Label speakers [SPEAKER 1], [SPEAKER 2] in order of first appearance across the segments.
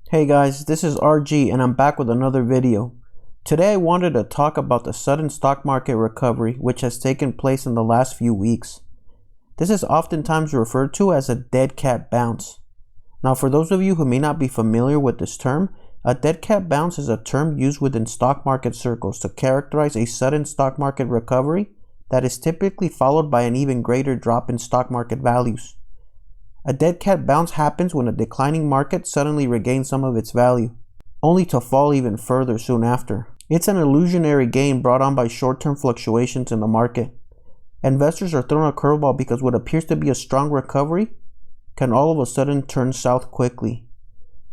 [SPEAKER 1] Hey guys, this is RG and I'm back with another video. Today I wanted to talk about the sudden stock market recovery which has taken place in the last few weeks. This is oftentimes referred to as a dead cat bounce. Now for those of you who may not be familiar with this term, a dead cat bounce is a term used within stock market circles to characterize a sudden stock market recovery that is typically followed by an even greater drop in stock market values. A dead cat bounce happens when a declining market suddenly regains some of its value, only to fall even further soon after. It's an illusionary gain brought on by short-term fluctuations in the market. Investors are thrown a curveball because what appears to be a strong recovery can all of a sudden turn south quickly.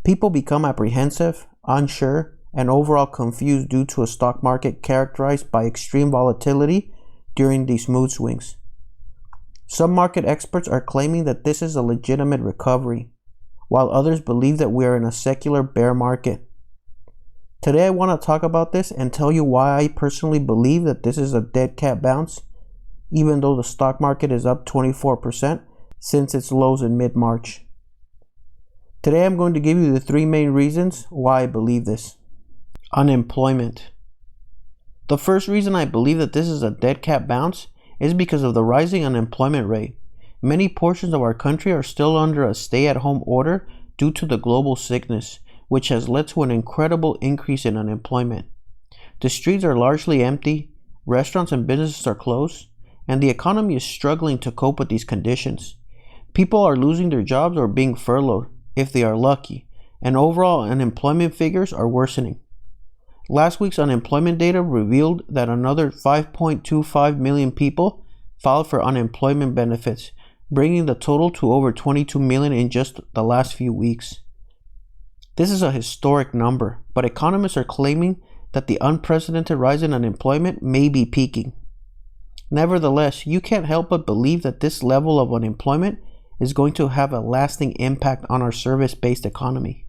[SPEAKER 1] People become apprehensive, unsure, and overall confused due to a stock market characterized by extreme volatility during these mood swings. Some market experts are claiming that this is a legitimate recovery, while others believe that we are in a secular bear market. Today I want to talk about this and tell you why I personally believe that this is a dead cat bounce, even though the stock market is up 24% since its lows in mid-March. Today I'm going to give you the three main reasons why I believe this. Unemployment. The first reason I believe that this is a dead cat bounce is because of the rising unemployment rate. Many portions of our country are still under a stay-at-home order due to the global sickness, which has led to an incredible increase in unemployment. The streets are largely empty, restaurants and businesses are closed, and the economy is struggling to cope with these conditions. People are losing their jobs or being furloughed, if they are lucky, and overall unemployment figures are worsening. Last week's unemployment data revealed that another 5.25 million people filed for unemployment benefits, bringing the total to over 22 million in just the last few weeks. This is a historic number, but economists are claiming that the unprecedented rise in unemployment may be peaking. Nevertheless, you can't help but believe that this level of unemployment is going to have a lasting impact on our service-based economy.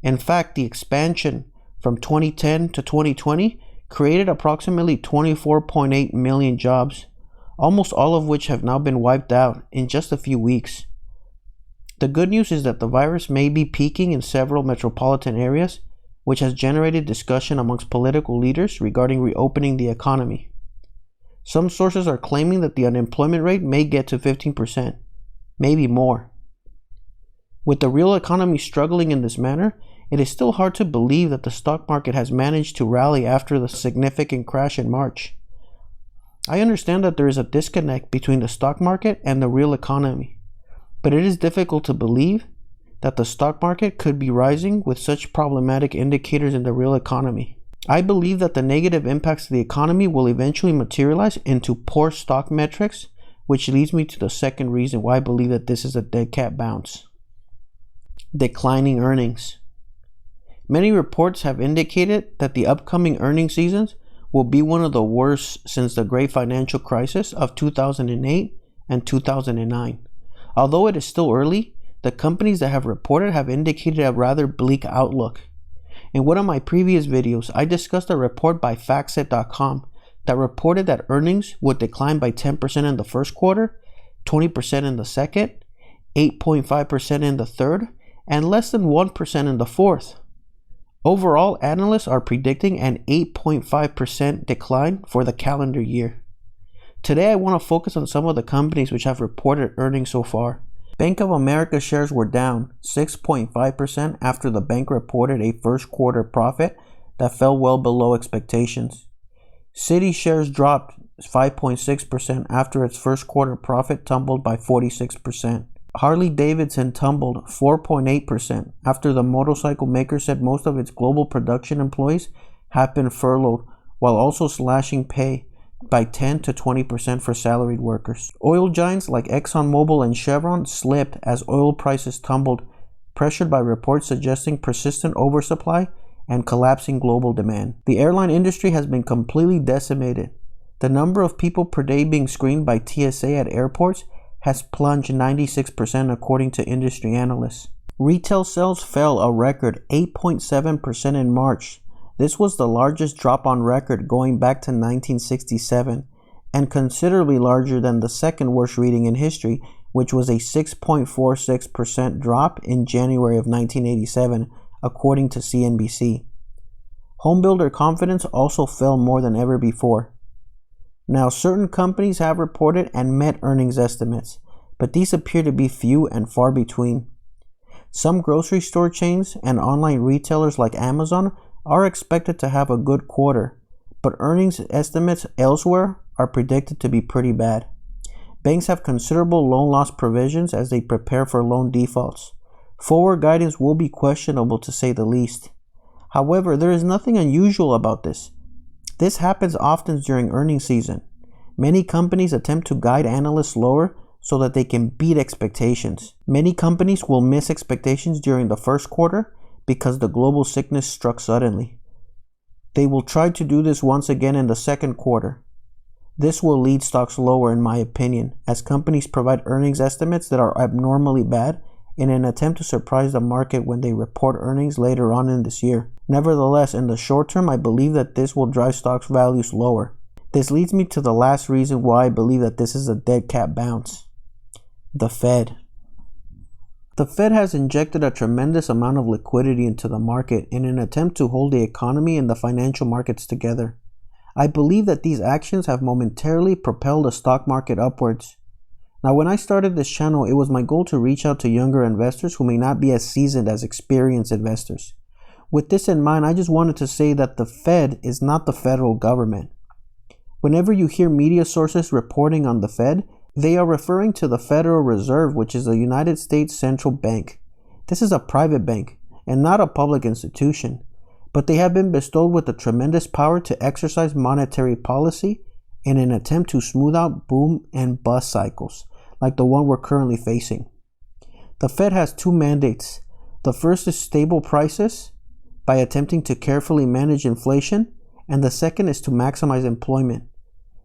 [SPEAKER 1] In fact, the expansion from 2010 to 2020 created approximately 24.8 million jobs, almost all of which have now been wiped out in just a few weeks. The good news is that the virus may be peaking in several metropolitan areas, which has generated discussion amongst political leaders regarding reopening the economy. Some sources are claiming that the unemployment rate may get to 15%, maybe more. With the real economy struggling in this manner, it is still hard to believe that the stock market has managed to rally after the significant crash in March. I understand that there is a disconnect between the stock market and the real economy, but it is difficult to believe that the stock market could be rising with such problematic indicators in the real economy. I believe that the negative impacts to the economy will eventually materialize into poor stock metrics, which leads me to the second reason why I believe that this is a dead cat bounce. Declining earnings. Many reports have indicated that the upcoming earnings seasons will be one of the worst since the great financial crisis of 2008 and 2009. Although it is still early, the companies that have reported have indicated a rather bleak outlook. In one of my previous videos, I discussed a report by factset.com that reported that earnings would decline by 10% in the first quarter, 20% in the second, 8.5% in the third, and less than 1% in the fourth. Overall, analysts are predicting an 8.5% decline for the calendar year. Today, I want to focus on some of the companies which have reported earnings so far. Bank of America shares were down 6.5% after the bank reported a first quarter profit that fell well below expectations. Citi shares dropped 5.6% after its first quarter profit tumbled by 46%. Harley-Davidson tumbled 4.8% after the motorcycle maker said most of its global production employees have been furloughed, while also slashing pay by 10 to 20% for salaried workers. Oil giants like ExxonMobil and Chevron slipped as oil prices tumbled, pressured by reports suggesting persistent oversupply and collapsing global demand. The airline industry has been completely decimated. The number of people per day being screened by TSA at airports has plunged 96% according to industry analysts. Retail sales fell a record 8.7% in March. This was the largest drop on record going back to 1967 and considerably larger than the second worst reading in history, which was a 6.46% drop in January of 1987, according to CNBC. Homebuilder confidence also fell more than ever before. Now, certain companies have reported and met earnings estimates, but these appear to be few and far between. Some grocery store chains and online retailers like Amazon are expected to have a good quarter, but earnings estimates elsewhere are predicted to be pretty bad. Banks have considerable loan loss provisions as they prepare for loan defaults. Forward guidance will be questionable to say the least. However, there is nothing unusual about this. This happens often during earnings season. Many companies attempt to guide analysts lower so that they can beat expectations. Many companies will miss expectations during the first quarter because the global sickness struck suddenly. They will try to do this once again in the second quarter. This will lead stocks lower in my opinion, as companies provide earnings estimates that are abnormally bad in an attempt to surprise the market when they report earnings later on in this year. Nevertheless, in the short term, I believe that this will drive stocks values lower. This leads me to the last reason why I believe that this is a dead cat bounce. The Fed. The Fed has injected a tremendous amount of liquidity into the market in an attempt to hold the economy and the financial markets together. I believe that these actions have momentarily propelled the stock market upwards. Now, when I started this channel, it was my goal to reach out to younger investors who may not be as seasoned as experienced investors. With this in mind, I just wanted to say that the Fed is not the federal government. Whenever you hear media sources reporting on the Fed, they are referring to the Federal Reserve, which is the United States Central Bank. This is a private bank and not a public institution, but they have been bestowed with the tremendous power to exercise monetary policy in an attempt to smooth out boom and bust cycles, like the one we're currently facing. The Fed has two mandates. The first is stable prices by attempting to carefully manage inflation, and the second is to maximize employment.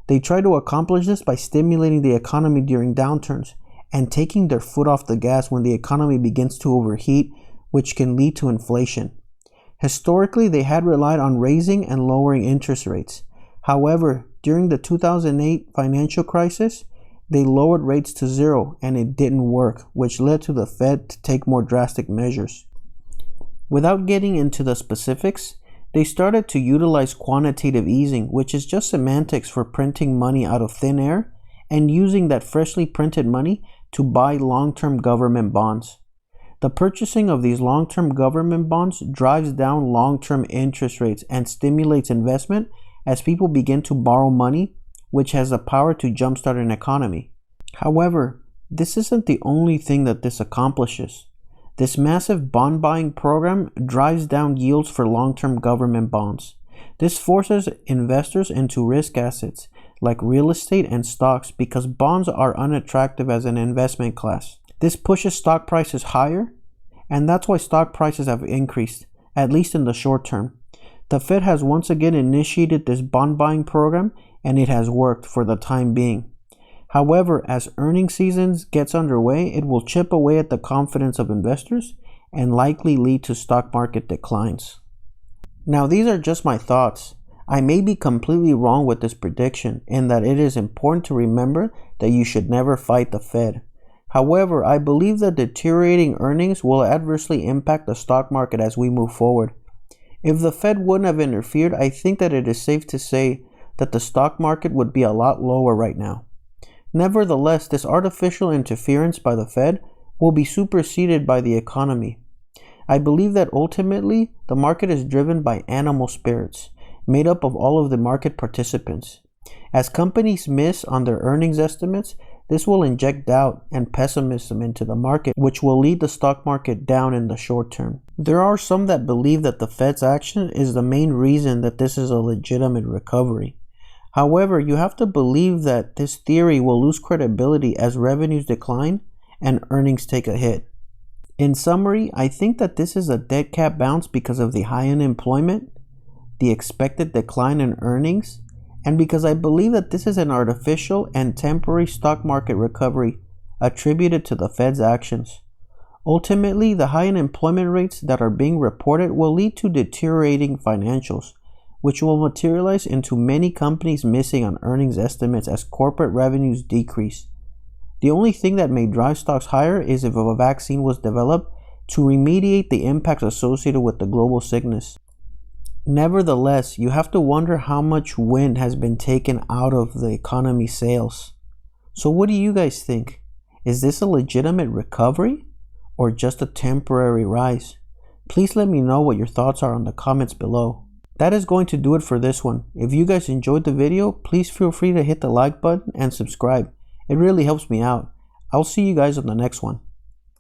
[SPEAKER 1] They try to accomplish this by stimulating the economy during downturns and taking their foot off the gas when the economy begins to overheat, which can lead to inflation. Historically, they had relied on raising and lowering interest rates. However, during the 2008 financial crisis, they lowered rates to zero and it didn't work, which led to the Fed to take more drastic measures. Without getting into the specifics, they started to utilize quantitative easing, which is just semantics for printing money out of thin air and using that freshly printed money to buy long-term government bonds. The purchasing of these long-term government bonds drives down long-term interest rates and stimulates investment as people begin to borrow money, which has the power to jumpstart an economy. However, this isn't the only thing that this accomplishes. This massive bond buying program drives down yields for long-term government bonds. This forces investors into risk assets like real estate and stocks because bonds are unattractive as an investment class. This pushes stock prices higher, and that's why stock prices have increased, at least in the short term. The Fed has once again initiated this bond buying program, and it has worked for the time being. However, as earnings season gets underway, it will chip away at the confidence of investors and likely lead to stock market declines. Now, these are just my thoughts. I may be completely wrong with this prediction in that it is important to remember that you should never fight the Fed. However, I believe that deteriorating earnings will adversely impact the stock market as we move forward. If the Fed wouldn't have interfered, I think that it is safe to say that the stock market would be a lot lower right now. Nevertheless, this artificial interference by the Fed will be superseded by the economy. I believe that ultimately, the market is driven by animal spirits, made up of all of the market participants. As companies miss on their earnings estimates, this will inject doubt and pessimism into the market, which will lead the stock market down in the short term. There are some that believe that the Fed's action is the main reason that this is a legitimate recovery. However, you have to believe that this theory will lose credibility as revenues decline and earnings take a hit. In summary, I think that this is a dead cat bounce because of the high unemployment, the expected decline in earnings, and because I believe that this is an artificial and temporary stock market recovery attributed to the Fed's actions. Ultimately, the high unemployment rates that are being reported will lead to deteriorating financials, which will materialize into many companies missing on earnings estimates as corporate revenues decrease. The only thing that may drive stocks higher is if a vaccine was developed to remediate the impacts associated with the global sickness. Nevertheless, you have to wonder how much wind has been taken out of the economy's sails. So what do you guys think? Is this a legitimate recovery or just a temporary rise? Please let me know what your thoughts are in the comments below. That is going to do it for this one. If you guys enjoyed the video, please feel free to hit the like button and subscribe. It really helps me out. I'll see you guys on the next one.